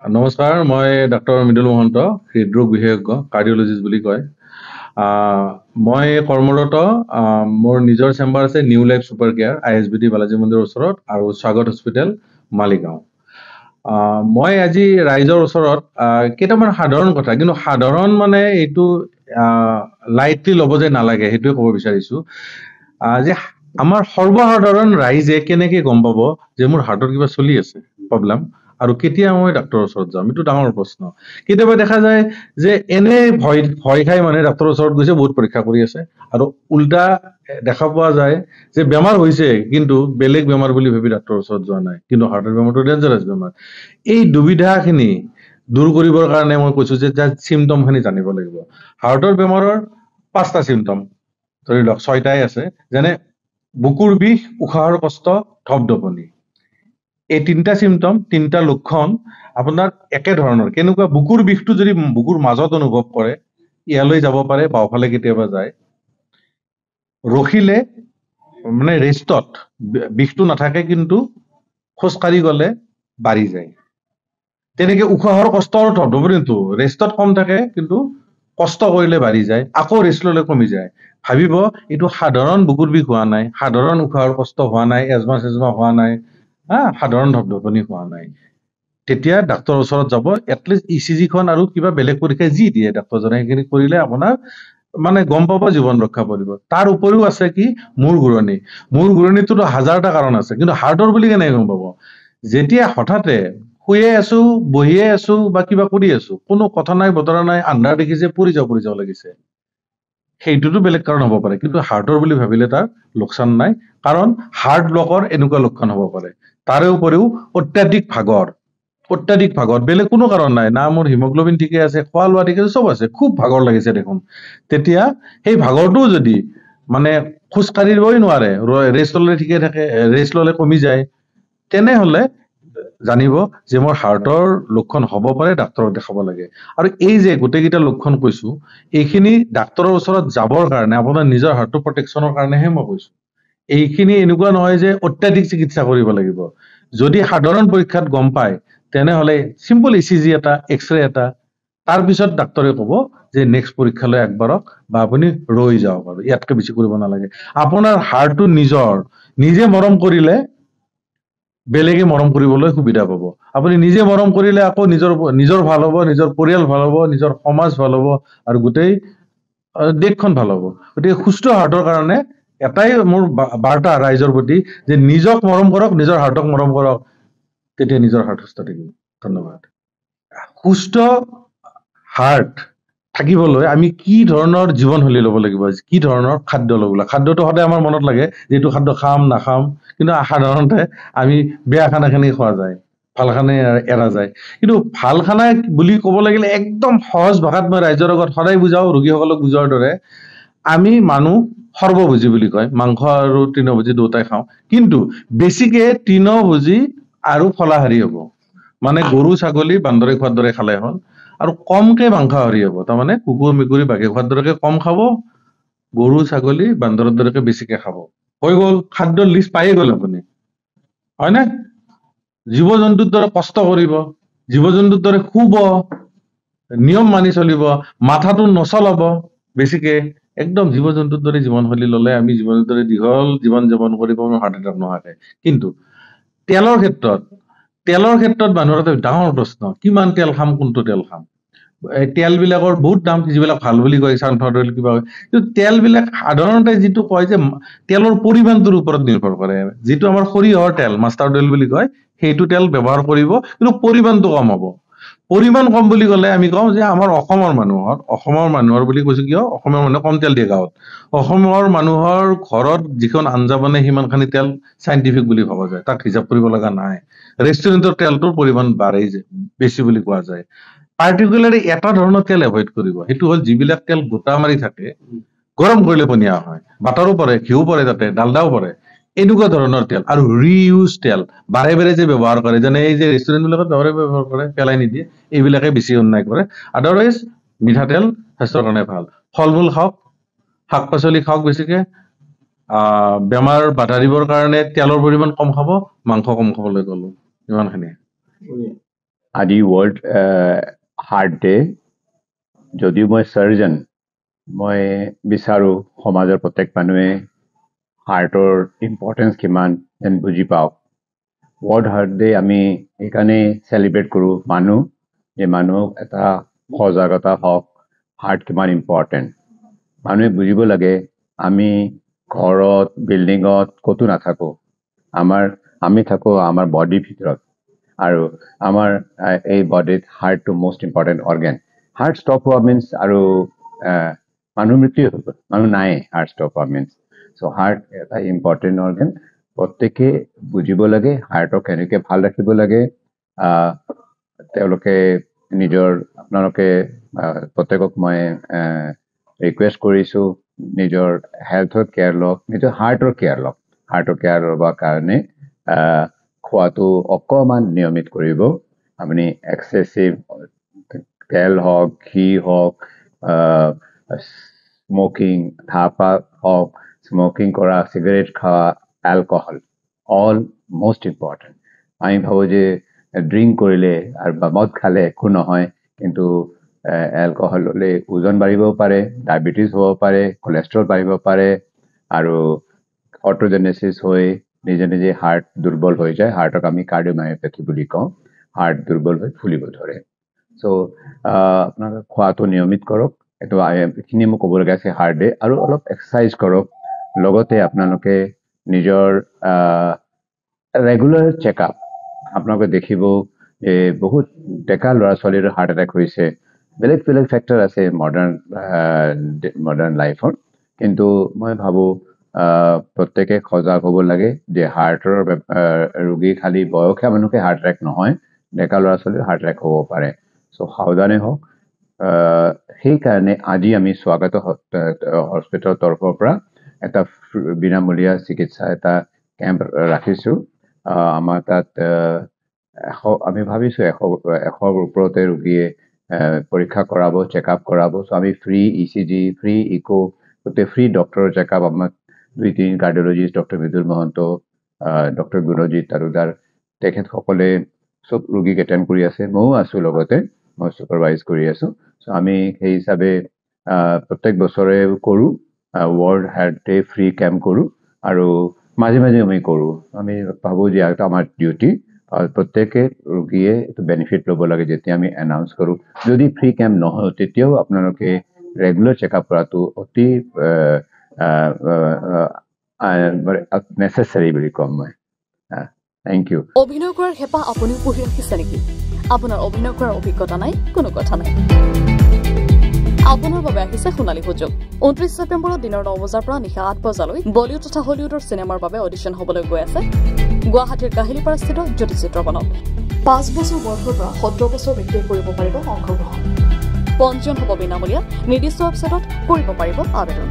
নমস্কাৰ, মই ডাক্তৰ মৃদুল মহন্ত, হৃদৰোগ বিশেষজ্ঞ, কাৰ্ডিঅলজিষ্ট বুলি কয়। মই কৰ্মৰত, মোৰ নিজৰ চেম্বাৰ আছে new life super care, ISBT Balaji মন্দিৰৰ ওচৰত, আৰু স্বাগত হস্পিটেল, মালিগাঁও। মই আজি ৰাইজৰ ওচৰত কেইটামান সাধাৰণ কথা, কিন্তু সাধাৰণ মানে এইটো লাইটলি ল'ব যে নালাগে, সেইটোৱে ক'ব বিচাৰিছোঁ। যে আমাৰ সৰ্বসাধাৰণ ৰাইজে কেনেকে গম পাব যে মোৰ হাৰ্টৰ কিবা চলি আছে প্ৰব্লেম, আৰু কেতিয়া মই ডাক্তৰৰ ওচৰত যাম, এইটো ডাঙৰ প্ৰশ্ন। কেতিয়াবা দেখা যায় যে এনে ভয় খাই মানে ডাক্তৰৰ ওচৰত গৈছে, বহুত পৰীক্ষা কৰি আছে, আৰু উল্টা দেখা পোৱা যায় যে বেমাৰ হৈছে কিন্তু বেলেগ বেমাৰ বুলি ভাবি ডাক্তৰৰ ওচৰত যোৱা নাই, কিন্তু হাৰ্টৰ বেমাৰটো ডেঞ্জাৰাছ বেমাৰ। এই দুবিধাখিনি দূৰ কৰিবৰ কাৰণে মই কৈছো যে চিমটমখিনি জানিব লাগিব। হাৰ্টৰ বেমাৰৰ 5টা চিমটম, ধৰি লওক 6টাই আছে, যেনে বুকুৰ বিষ, উশাহৰ কষ্ট, ধপধপনি। এই 3টা চিমটম, 3টা লক্ষণ আপোনাৰ একে ধৰণৰ। কেনেকুৱা? বুকুৰ বিষটো যদি বুকুৰ মাজত অনুভৱ কৰে, ইয়ালৈ যাব পাৰে, বাওঁফালে কেতিয়াবা যায়। ৰখিলে মানে ৰেষ্টত বিষটো নাথাকে, কিন্তু খোজকাঢ়ি গলে বাঢ়ি যায়। তেনেকে উশাহৰ কষ্ট আৰু ধপধপনিটো ৰেষ্টত কম থাকে, কিন্তু কষ্ট কৰিলে বাঢ়ি যায়, আকৌ ৰেষ্ট ললে কমি যায়। ভাবিব এইটো সাধাৰণ বুকুৰ বিষ হোৱা নাই, সাধাৰণ উশাহৰ কষ্ট হোৱা নাই, এজমা চেজমা হোৱা নাই, সাধাৰণ ধপধপনি হোৱা নাই। তেতিয়া ডাক্তৰৰ ওচৰত যাব, এটলিষ্ট ECG খন আৰু কিবা বেলেগ পৰীক্ষা যি দিয়ে ডাক্তৰজনে, সেইখিনি কৰিলে আপোনাৰ মানে গম পাব, জীৱন ৰক্ষা পৰিব। তাৰ উপৰিও আছে কি? মূৰ ঘূৰণি। মূৰ ঘূৰণিটোতো হাজাৰটা কাৰণ আছে, কিন্তু হাৰ্টৰ বুলি কেনেকে গম পাব? যেতিয়া হঠাতে শুয়ে আছো, বহিয়ে আছো, বা কিবা কৰি আছো, কোনো কথা নাই বতৰা নাই, আন্ধাৰ দেখিছে, পৰি যাওঁ লাগিছে, সেইটোতো বেলেগ কাৰণ হ'ব পাৰে, কিন্তু হাৰ্টৰ বুলি ভাবিলে তাৰ লোকচান নাই, কাৰণ হাৰ্ট ব্লকৰ এনেকুৱা লক্ষণ হ'ব পাৰে। তাৰে উপৰিও অত্যাধিক ভাগৰ, বেলেগ কোনো কাৰণ নাই, না মোৰ হিমোগ্লোবিন ঠিকে আছে, খোৱা লোৱা ঠিকে আছে, চব আছে, খুব ভাগৰ লাগিছে দেখোন। তেতিয়া সেই ভাগৰটোও যদি মানে খোজ কাঢ়িবই নোৱাৰে, ৰেষ্ট ললে ঠিকে থাকে, ৰেষ্ট ললে কমি যায়, তেনেহলে জানিব যে মোৰ হাৰ্টৰ লক্ষণ হ'ব পাৰে, ডাক্তৰক দেখাব লাগে। আৰু এই যে গোটেইকেইটা লক্ষণ কৈছো, এইখিনি ডাক্তৰৰ ওচৰত যাবৰ কাৰণে আপোনাৰ নিজৰ হাৰ্টৰ প্ৰটেকশ্যনৰ কাৰণেহে মই কৈছো। এইখিনি এনেকুৱা নহয় যে অত্যাধিক চিকিৎসা কৰিব লাগিব। যদি সাধাৰণ পৰীক্ষাত গম পায়, তেনেহলে চিম্পল ECG এটা, এক্সৰে এটা, তাৰপিছত ডাক্তৰে ক'ব যে নেক্সট পৰীক্ষালৈ আগবাঢ়ক, বা আপুনি ৰৈ যাওক, আৰু ইয়াতকে বেছি কৰিব নালাগে। আপোনাৰ হাৰ্টটো নিজে মৰম কৰিলে বেলেগে মৰম কৰিবলৈ সুবিধা পাব। আপুনি নিজে মৰম কৰিলে আকৌ নিজৰ ভাল হ'ব, নিজৰ পৰিয়াল ভাল হ'ব, নিজৰ সমাজ ভাল হ'ব, আৰু গোটেই দেশখন ভাল হ'ব। গতিকে সুস্থ হাৰ্টৰ কাৰণে এটাই মোৰ বাৰ্তা ৰাইজৰ প্ৰতি, যে নিজক মৰম কৰক, নিজৰ হাৰ্টক মৰম কৰক, তেতিয়া নিজৰ হাৰ্ট সুস্থ থাকিব। ধন্যবাদ। সুস্থ হাৰ্ট থাকিবলৈ আমি কি ধৰণৰ জীৱনশৈলী ল'ব লাগিব, কি ধৰণৰ খাদ্য ল'ব লাগিব? খাদ্যটো সদায় আমাৰ মনত লাগে, যে এইটো খাদ্য খাম নাখাম, কিন্তু সাধাৰণতে আমি বেয়া খানাখিনি খোৱা যায়, ভাল খানা এৰা যায়। কিন্তু ভাল খানা বুলি ক'ব লাগিলে একদম সহজ ভাষাত মই ৰাইজৰ আগত সদায় বুজাও, ৰোগীসকলক বুজোৱাৰ দৰে, আমি মানুহ সৰ্বভোজী বুলি কয়, মাংস আৰু তৃণভোজী দুয়োটাই খাওঁ, কিন্তু বেছিকে তৃণভোজী আৰু ফলাহাৰী হ'ব। মানে গৰু ছাগলী বান্দৰে খোৱাৰ দৰে খালে হ'ল, আৰু কমকে মাংসাহাৰী হ'ব। তাৰমানে কুকুৰ মেকুৰী বাঘে খোৱাৰ দৰে কম খাব, গৰু ছাগলী বান্দৰৰ দৰে বেছিকে খাব। হৈ গ'ল, খাদ্যৰ লিষ্ট পায়ে গ'ল আপুনি, হয়নে? জীৱ জন্তুৰ দৰে কষ্ট কৰিব, জীৱ জন্তুৰ দৰে শুব, নিয়ম মানি চলিব, মাথাটো নচলাব বেছিকে, একদম জীৱ জন্তুৰ দৰে জীৱনশৈলী ললে আমি জীৱ জন্তুৰ দৰে দীঘল জীৱন যাপন কৰিব, হাৰ্ট এটাক নোহোৱাকে। কিন্তু তেলৰ ক্ষেত্ৰত মানুহৰ এটা ডাঙৰ প্ৰশ্ন, কিমান তেল খাম, কোনটো তেল খাম? তেল বিলাকৰ বহুত দাম, যিবিলাক ভাল বুলি কয়, ছানফ্লাৱাৰ অইল কিবা, কিন্তু তেল বিলাক সাধাৰণতে যিটো কয় যে তেলৰ পৰিমাণটোৰ ওপৰত নিৰ্ভৰ কৰে। যিটো আমাৰ সৰিয়হৰ তেল, মাষ্টাৰ্ড অইল বুলি কয়, সেইটো তেল ব্যৱহাৰ কৰিব, কিন্তু পৰিমাণটো কম হ'ব। পৰিমাণ কম বুলি ক'লে আমি কওঁ যে আমাৰ অসমৰ মানুহৰ বুলি কৈছো কিয়, অসমৰ মানুহে কম তেল দিয়ে গাঁৱত। অসমৰ মানুহৰ ঘৰত যিখন আঞ্জা বনে, সিমানখিনি তেল চাইণ্টিফিক বুলি ভবা যায়, তাক হিচাপ কৰিব লগা নাই। ৰেষ্টুৰেণ্টৰ তেলটোৰ পৰিমাণ বাঢ়েই বেছি বুলি কোৱা যায়। পাৰ্টিকুলাৰলি এটা ধৰণৰ তেল এভইড কৰিব, সেইটো হ'ল যিবিলাক তেল গোটা মাৰি থাকে, গৰম কৰিলে পনীয়া হয়, বাটাৰো পৰে, ঘিউ পৰে, তাতে ডালদাও পৰে, এনেকুৱা ধৰণৰ তেল। আৰু ৰিইউজ তেল বাৰে বাৰে যে ব্যৱহাৰ কৰে, যেনে এই যে ৰেষ্টুৰেণ্ট বিলাকত ব্যৱহাৰ কৰে, পেলাই নিদিয়ে, এইবিলাকে বেছি অন্যায় কৰে। আদাৰৱাইজ মিঠাতেল স্বাস্থ্যৰ কাৰণে ভাল। ফল মূল খাওক, শাক পাচলি খাওক বেছিকে, বেমাৰ বাধা দিবৰ কাৰণে তেলৰ পৰিমাণ কম খাব, মাংস কম খাবলৈ ক'লো, ইমানখিনিয়ে। আজি ৱৰ্ল্ড হাৰ্ট ডে যদিও মই চাৰ্জন মই বিচাৰো সমাজৰ প্ৰত্যেক মানুহে হাৰ্টৰ ইম্পৰ্টেঞ্চ কিমান যেন বুজি পাওক ৱৰ্ল্ড হাৰ্ট ডে আমি এইকাৰণে চেলিব্ৰেট কৰোঁ যে মানুহক এটা সজাগতা হওক হাৰ্ট কিমান ইম্পৰ্টেণ্ট মানুহে বুজিব লাগে আমি ঘৰত বিল্ডিঙত ক'তো নাথাকোঁ আমি থাকোঁ আমাৰ বডিৰ ভিতৰত আৰু আমাৰ এই বডিত হাৰ্টটো most important organ heart stop হোৱা মিনছ আৰু মানুহ মৃত্যু হ'ব মানুহ নাই হাৰ্ট ষ্টপ হোৱা মিনছ চ' হাৰ্ট এটা ইম্পৰ্টেণ্ট অৰ্গেন প্ৰত্যেকে বুজিব লাগে হাৰ্টক কেনেকৈ ভাল ৰাখিব লাগে তেওঁলোকে আপোনালোকে প্ৰত্যেকক মই ৰিকুৱেষ্ট কৰিছোঁ নিজৰ হেল্থৰ কেয়াৰ লওক নিজৰ হাৰ্টৰ কেয়াৰ ল'বৰ কাৰণে খোৱাটো অকণমান নিয়মিত কৰিব আপুনি এক্সেচিভ তেল হওক ঘি হওক স্মকিং ধাপাক হওক স্মকিং কৰা চিগাৰেট খোৱা এলকহল অল মোষ্ট ইম্পৰ্টেণ্ট আমি ভাবোঁ যে ড্ৰিংক কৰিলে আৰু মদ খালে একো নহয় কিন্তু এলকহল ল'লে ওজন বাঢ়িব পাৰে ডায়েবেটিছ হ'ব পাৰে কলেষ্ট্ৰল বাঢ়িব পাৰে আৰু অট'জেনেচিছ হৈ নিজে হাৰ্ট দুৰ্বল হৈ যায় হাৰ্টক আমি কাৰ্ডিঅ'মায়োপেথি বুলি কওঁ হাৰ্ট দুৰ্বল হৈ ফুলিব ধৰে চ' আপোনালোকে খোৱাটো নিয়মিত কৰক এইখিনি মোক ক'বলগীয়া আছে হাৰ্ট ডে আৰু অলপ এক্সাৰচাইজ কৰক লগতে আপোনালোকে নিজৰ ৰেগুলাৰ চেকআপ আপোনালোকে দেখিব যে বহুত ডেকা ল'ৰা ছোৱালীৰ হাৰ্ট এটেক হৈছে বেলেগ ফেক্টৰ আছে মডাৰ্ণ লাইফৰ কিন্তু মই ভাবোঁ প্ৰত্যেকে সজাগ হ'ব লাগে যে হাৰ্টৰ ৰোগী খালি বয়সীয়া মানুহকে হাৰ্ট এটেক নহয় ডেকা ল'ৰা ছোৱালীৰ হাৰ্ট এটেক হ'ব পাৰে চ' সাৱধানে হওক সেইকাৰণে আজি আমি স্বাগত হস্পিটেলৰ তৰফৰ পৰা এটা বিনামূলীয়া চিকিৎসা এটা কেম্প ৰাখিছোঁ আমাৰ তাত আমি ভাবিছোঁ 100ৰ ওপৰতে ৰোগীয়ে পৰীক্ষা কৰাব চেকআপ কৰাব চ' আমি ফ্ৰী ECG ফ্ৰী ইক' গোটেই ফ্ৰী ডক্টৰৰ চেকআপ আমাক 2-3 cardiologist doctor Mridul Mahanta doctor Gunjit Talukdar তেখেতসকলে চব ৰোগীক এটেণ্ড কৰি আছে ময়ো আছোঁ লগতে মই ছুপাৰভাইজ কৰি আছোঁ চ' আমি সেই হিচাপে প্ৰত্যেক বছৰে কৰোঁ world heart day free camp কৰোঁ আৰু মাজে আমি কৰোঁ আমি ভাবোঁ যে এটা আমাৰ ডিউটি প্ৰত্যেকে ৰোগীয়ে এইটো বেনিফিট ল'ব লাগে যেতিয়া আমি এনাউন্স কৰোঁ যদি ফ্ৰী কেম্প নহয় তেতিয়াও আপোনালোকে ৰেগুলাৰ চেকআপ কৰাটো অতি নেচেচাৰী বুলি ক'ম মই থেংক ইউ অভিনয় কৰাৰ হেঁপাহ আপুনিও পঢ়ি ৰাখিছে নেকি আপোনাৰ অভিনয় কৰাৰ অভিজ্ঞতা নাই কোনো কথা নাই আপোনাৰ বাবে আহিছে সোণালী সুযোগ 29 ছেপ্টেম্বৰত দিনৰ 9 বজাৰ পৰা নিশা 8 বজালৈ বলিউড তথা হলিউডৰ চিনেমাৰ বাবে অডিশ্যন হ'বলৈ গৈ আছে গুৱাহাটীৰ কাহিলীপাৰাস্থিত জ্যোতি চিত্ৰবনত 5 বছৰ বয়সৰ পৰা 17 বছৰ ব্যক্তিয়ে কৰিব পাৰিব অংশগ্ৰহণ পঞ্জীয়ন হ'ব বিনামূলীয়া নিৰ্দিষ্ট ৱেবছাইটত কৰিব পাৰিব আবেদন